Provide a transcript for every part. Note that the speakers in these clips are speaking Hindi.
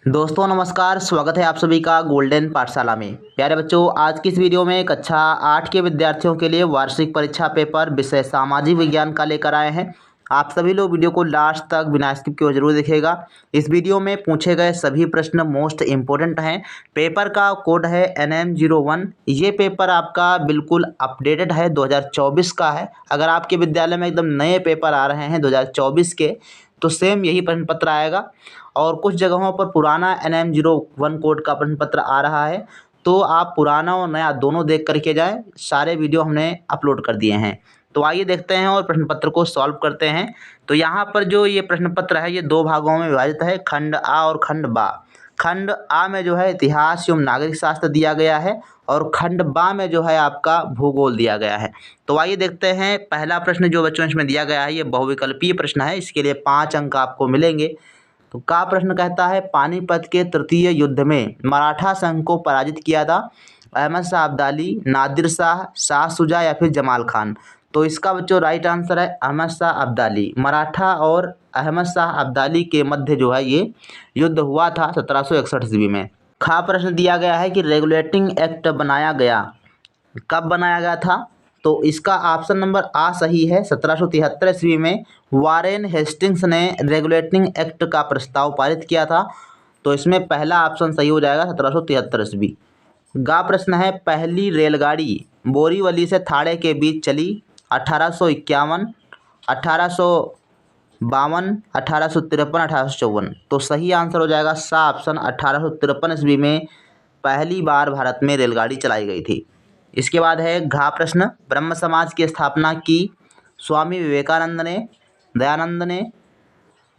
दोस्तों नमस्कार, स्वागत है आप सभी का गोल्डन पाठशाला में। प्यारे बच्चों, आज की इस वीडियो में कक्षा 8 के विद्यार्थियों के लिए वार्षिक परीक्षा पेपर विषय सामाजिक विज्ञान का लेकर आए हैं। आप सभी लोग वीडियो को लास्ट तक बिना स्किप किए जरूर देखिएगा। इस वीडियो में पूछे गए सभी प्रश्न मोस्ट इम्पोर्टेंट हैं। पेपर का कोड है NM01। ये पेपर आपका बिल्कुल अपडेटेड है, 2024 का है। अगर आपके विद्यालय में एकदम नए पेपर आ रहे हैं 2024 के, तो सेम यही प्रश्न पत्र आएगा। और कुछ जगहों पर पुराना NM01 कोड का प्रश्न पत्र आ रहा है, तो आप पुराना और नया दोनों देख करके जाएं। सारे वीडियो हमने अपलोड कर दिए हैं। तो आइए देखते हैं और प्रश्न पत्र को सॉल्व करते हैं। तो यहाँ पर जो ये प्रश्न पत्र है, ये दो भागों में विभाजित है, खंड आ और खंड बा। खंड आ में जो है इतिहास एवं नागरिक शास्त्र दिया गया है, और खंड बा में जो है आपका भूगोल दिया गया है। तो आइए देखते हैं। पहला प्रश्न जो बच्चों इसमें दिया गया है, ये बहुविकल्पीय प्रश्न है। इसके लिए 5 अंक आपको मिलेंगे। तो का प्रश्न कहता है, पानीपत के तृतीय युद्ध में मराठा संघ को पराजित किया था अहमद शाह अब्दाली, नादिर शाह, शाह शुजा या फिर जमाल खान। तो इसका बच्चों राइट आंसर है अहमद शाह अब्दाली। मराठा और अहमद शाह अब्दाली के मध्य जो है ये युद्ध हुआ था 1761 ईस्वी में। खा प्रश्न दिया गया है कि रेगुलेटिंग एक्ट बनाया गया, कब बनाया गया था? तो इसका ऑप्शन नंबर आ सही है। 1773 ईस्वी में वारेन हेस्टिंग्स ने रेगुलेटिंग एक्ट का प्रस्ताव पारित किया था। तो इसमें पहला ऑप्शन सही हो जाएगा, 1773 ईस्वी। गा प्रश्न है, पहली रेलगाड़ी बोरीवली से थाड़े के बीच चली 1851, 1852, 1853, 1854। तो सही आंसर हो जाएगा सा ऑप्शन, 1853 ईस्वी में पहली बार भारत में रेलगाड़ी चलाई गई थी। इसके बाद है घा प्रश्न, ब्रह्म समाज की स्थापना की स्वामी विवेकानंद ने, दयानंद ने,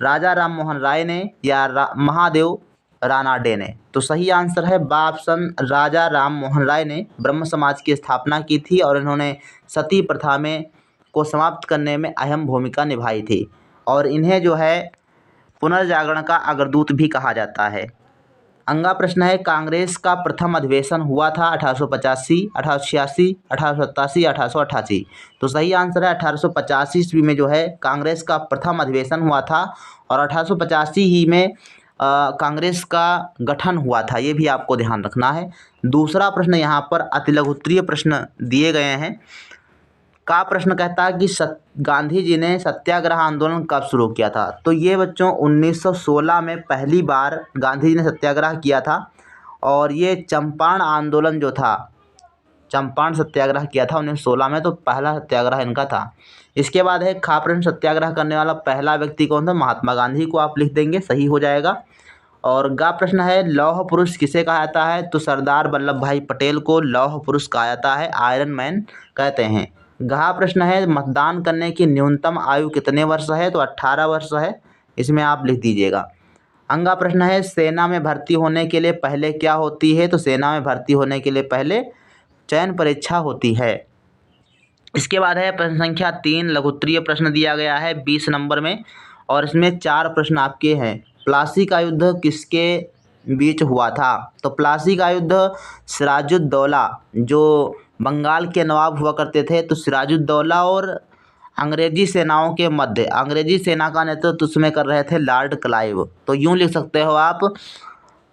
राजा राम मोहन राय ने या महादेव रानाडे ने। तो सही आंसर है बा ऑप्शन, राजा राम मोहन राय ने ब्रह्म समाज की स्थापना की थी, और इन्होंने सती प्रथा में को समाप्त करने में अहम भूमिका निभाई थी, और इन्हें जो है पुनर्जागरण का अग्रदूत भी कहा जाता है। अंगा प्रश्न है, कांग्रेस का प्रथम अधिवेशन हुआ था 1885, 1886, 1887, 1888। तो सही आंसर है 1885 ईस्वी में जो है कांग्रेस का प्रथम अधिवेशन हुआ था, और 1885 ही में कांग्रेस का गठन हुआ था। ये भी आपको ध्यान रखना है। दूसरा प्रश्न यहाँ पर अतिलघुत्तरीय प्रश्न दिए गए हैं। का प्रश्न कहता है कि गांधी जी ने सत्याग्रह आंदोलन कब शुरू किया था? तो ये बच्चों 1916 में पहली बार गांधी जी ने सत्याग्रह किया था, और ये चंपारण आंदोलन जो था, चंपारण सत्याग्रह किया था 1916 में। तो पहला सत्याग्रह इनका था। इसके बाद है खा प्रश्न, सत्याग्रह करने वाला पहला व्यक्ति कौन था? महात्मा गांधी को आप लिख देंगे, सही हो जाएगा। और गा प्रश्न है, लौह पुरुष किसे कहा जाता है? तो सरदार वल्लभ भाई पटेल को लौह पुरुष कहा जाता है, आयरन मैन कहते हैं। घा प्रश्न है, मतदान करने की न्यूनतम आयु कितने वर्ष है? तो 18 वर्ष है, इसमें आप लिख दीजिएगा। अंगा प्रश्न है, सेना में भर्ती होने के लिए पहले क्या होती है? तो सेना में भर्ती होने के लिए पहले चयन परीक्षा होती है। इसके बाद है प्रश्न संख्या 3, लघुत्तरीय प्रश्न दिया गया है 20 नंबर में, और इसमें 4 प्रश्न आपके हैं। प्लासी का युद्ध किसके बीच हुआ था? तो प्लासी का युद्ध सिराजुद्दौला, जो बंगाल के नवाब हुआ करते थे, तो सिराजुद्दौला और अंग्रेजी सेनाओं के मध्य, अंग्रेजी सेना का नेतृत्व उसमें कर रहे थे लॉर्ड क्लाइव। तो यूँ लिख सकते हो आप,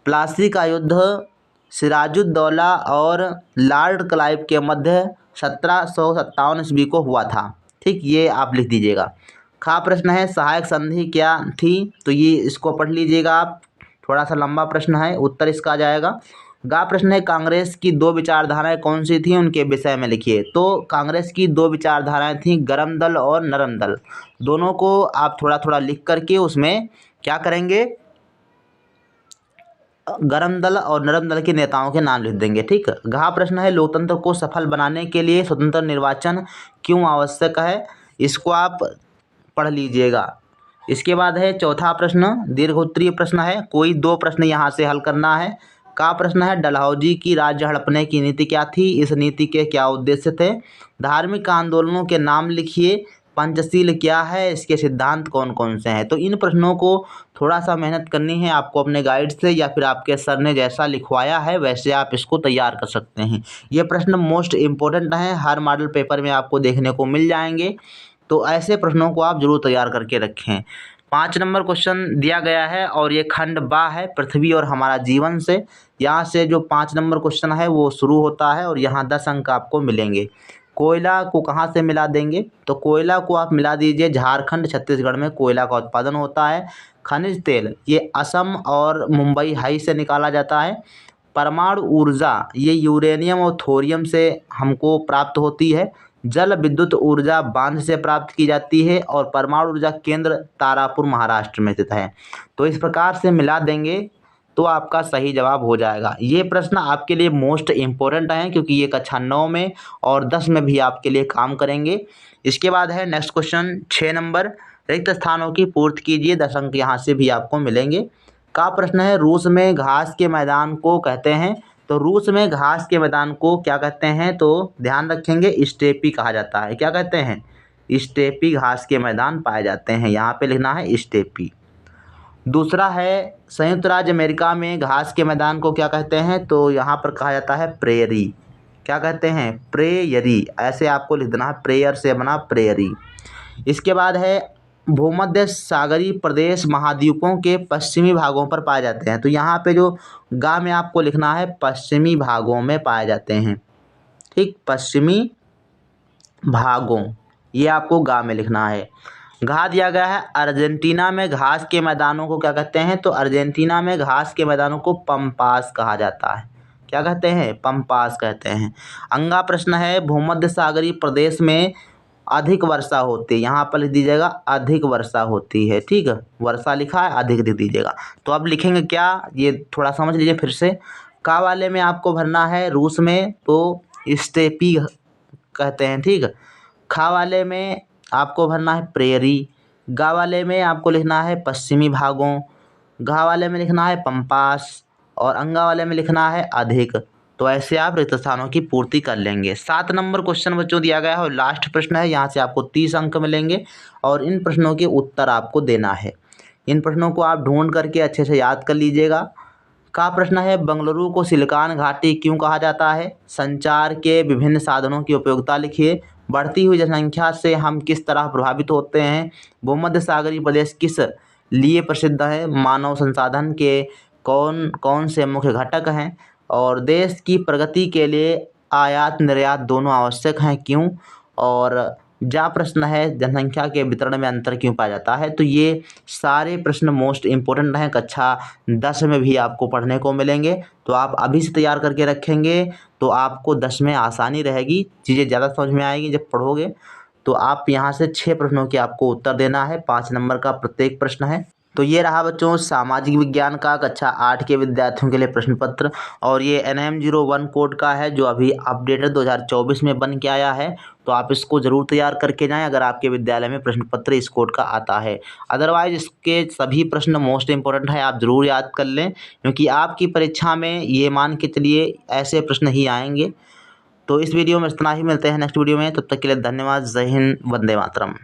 प्लासी का युद्ध सिराजुद्दौला और लॉर्ड क्लाइव के मध्य 1757 ईस्वी को हुआ था। ठीक, ये आप लिख दीजिएगा। खा प्रश्न है, सहायक संधि क्या थी? तो ये इसको पढ़ लीजिएगा आप, थोड़ा सा लंबा प्रश्न है, उत्तर इसका आ जाएगा। गा प्रश्न है, कांग्रेस की 2 विचारधाराएं कौन सी थी? उनके विषय में लिखिए। तो कांग्रेस की 2 विचारधाराएं थी, गरम दल और नरम दल। दोनों को आप थोड़ा थोड़ा लिख करके उसमें क्या करेंगे, गरम दल और नरम दल के नेताओं के नाम लिख देंगे। ठीक। घा प्रश्न है, लोकतंत्र को सफल बनाने के लिए स्वतंत्र निर्वाचन क्यों आवश्यक है? इसको आप पढ़ लीजिएगा। इसके बाद है चौथा प्रश्न, दीर्घोत्तरीय प्रश्न है, कोई 2 प्रश्न यहाँ से हल करना है। का प्रश्न है, डलहौजी की राज्य हड़पने की नीति क्या थी? इस नीति के क्या उद्देश्य थे? धार्मिक आंदोलनों के नाम लिखिए। पंचशील क्या है? इसके सिद्धांत कौन कौन से हैं? तो इन प्रश्नों को थोड़ा सा मेहनत करनी है आपको अपने गाइड से, या फिर आपके सर ने जैसा लिखवाया है वैसे आप इसको तैयार कर सकते हैं। ये प्रश्न मोस्ट इम्पोर्टेंट हैं, हर मॉडल पेपर में आपको देखने को मिल जाएंगे। तो ऐसे प्रश्नों को आप जरूर तैयार करके रखें। 5 नंबर क्वेश्चन दिया गया है और ये खंड बा है, पृथ्वी और हमारा जीवन से। यहाँ से जो 5 नंबर क्वेश्चन है वो शुरू होता है और यहाँ 10 अंक आपको मिलेंगे। कोयला को कहाँ से मिला देंगे? तो कोयला को आप मिला दीजिए झारखंड छत्तीसगढ़ में कोयला का उत्पादन होता है। खनिज तेल ये असम और मुंबई हाई से निकाला जाता है। परमाणु ऊर्जा ये यूरेनियम और थोरियम से हमको प्राप्त होती है। जल विद्युत ऊर्जा बांध से प्राप्त की जाती है और परमाणु ऊर्जा केंद्र तारापुर महाराष्ट्र में स्थित है। तो इस प्रकार से मिला देंगे तो आपका सही जवाब हो जाएगा। ये प्रश्न आपके लिए मोस्ट इम्पोर्टेंट हैं क्योंकि ये कक्षा 9 में और 10 में भी आपके लिए काम करेंगे। इसके बाद है नेक्स्ट क्वेश्चन 6 नंबर, रिक्त स्थानों की पूर्ति कीजिए। 10 अंक यहाँ से भी आपको मिलेंगे। का प्रश्न है रूस में घास के मैदान को कहते हैं? तो रूस में घास के मैदान को क्या कहते हैं? तो ध्यान रखेंगे स्टेपी कहा जाता है। क्या कहते हैं? स्टेपी घास के मैदान पाए जाते हैं। यहाँ पे लिखना है स्टेपी। दूसरा है संयुक्त राज्य अमेरिका में घास के मैदान को क्या कहते हैं? तो यहाँ पर कहा जाता है प्रेयरी। क्या कहते हैं? प्रेयरी। ऐसे आपको लिख देना है, प्रेयर से बना प्रेयरी। इसके बाद है भूमध्य सागरीय प्रदेश महाद्वीपों के पश्चिमी भागों पर पाए जाते हैं। तो यहाँ पे जो गा में आपको लिखना है पश्चिमी भागों में पाए जाते हैं। ठीक, पश्चिमी भागों, ये आपको गा में लिखना है। घा दिया गया है अर्जेंटीना में घास के मैदानों को क्या कहते हैं? तो अर्जेंटीना में घास के मैदानों को पम्पास कहा जाता है। क्या कहते हैं? पम्पास कहते हैं। अंगा प्रश्न है भूमध्य सागरीय प्रदेश में अधिक वर्षा होती है। यहाँ पर लिख दीजिएगा अधिक वर्षा होती है। ठीक है, वर्षा लिखा है, अधिक लिख दीजिएगा। तो अब लिखेंगे क्या, ये थोड़ा समझ लीजिए फिर से। का वाले में आपको भरना है रूस में तो स्टेपी कहते हैं। ठीक है, खा वाले में आपको भरना है प्रेयरी। गा वाले में आपको लिखना है पश्चिमी भागों। घा वाले में लिखना है पम्पास और अंगा वाले में लिखना है अधिक। तो ऐसे आप रिक्त स्थानों की पूर्ति कर लेंगे। 7 नंबर क्वेश्चन बच्चों दिया गया है और लास्ट प्रश्न है। यहाँ से आपको 30 अंक मिलेंगे और इन प्रश्नों के उत्तर आपको देना है। इन प्रश्नों को आप ढूंढ करके अच्छे से याद कर लीजिएगा। का प्रश्न है बंगलुरु को सिलिकॉन घाटी क्यों कहा जाता है? संचार के विभिन्न साधनों की उपयोगिता लिखिए। बढ़ती हुई जनसंख्या से हम किस तरह प्रभावित होते हैं? भूमध्य सागरीय प्रदेश किस लिए प्रसिद्ध है? मानव संसाधन के कौन कौन से मुख्य घटक हैं? और देश की प्रगति के लिए आयात निर्यात दोनों आवश्यक हैं, क्यों? और जा प्रश्न है जनसंख्या के वितरण में अंतर क्यों पाया जाता है? तो ये सारे प्रश्न मोस्ट इम्पोर्टेंट हैं, कक्षा 10 में भी आपको पढ़ने को मिलेंगे। तो आप अभी से तैयार करके रखेंगे तो आपको 10 में आसानी रहेगी, चीज़ें ज़्यादा समझ में आएगी जब पढ़ोगे। तो आप यहाँ से 6 प्रश्नों के आपको उत्तर देना है, 5 नंबर का प्रत्येक प्रश्न है। तो ये रहा बच्चों सामाजिक विज्ञान का कक्षा 8 के विद्यार्थियों के लिए प्रश्न पत्र। और ये NM01 कोड का है जो अभी अपडेटेड 2024 में बन के आया है। तो आप इसको ज़रूर तैयार करके जाएं अगर आपके विद्यालय में प्रश्न पत्र इस कोड का आता है। अदरवाइज इसके सभी प्रश्न मोस्ट इंपॉर्टेंट है, आप ज़रूर याद कर लें क्योंकि आपकी परीक्षा में ये मान के चलिए ऐसे प्रश्न ही आएंगे। तो इस वीडियो में इतना ही, मिलते हैं नेक्स्ट वीडियो में। तब तक के लिए धन्यवाद। जय हिंद, वंदे मातरम।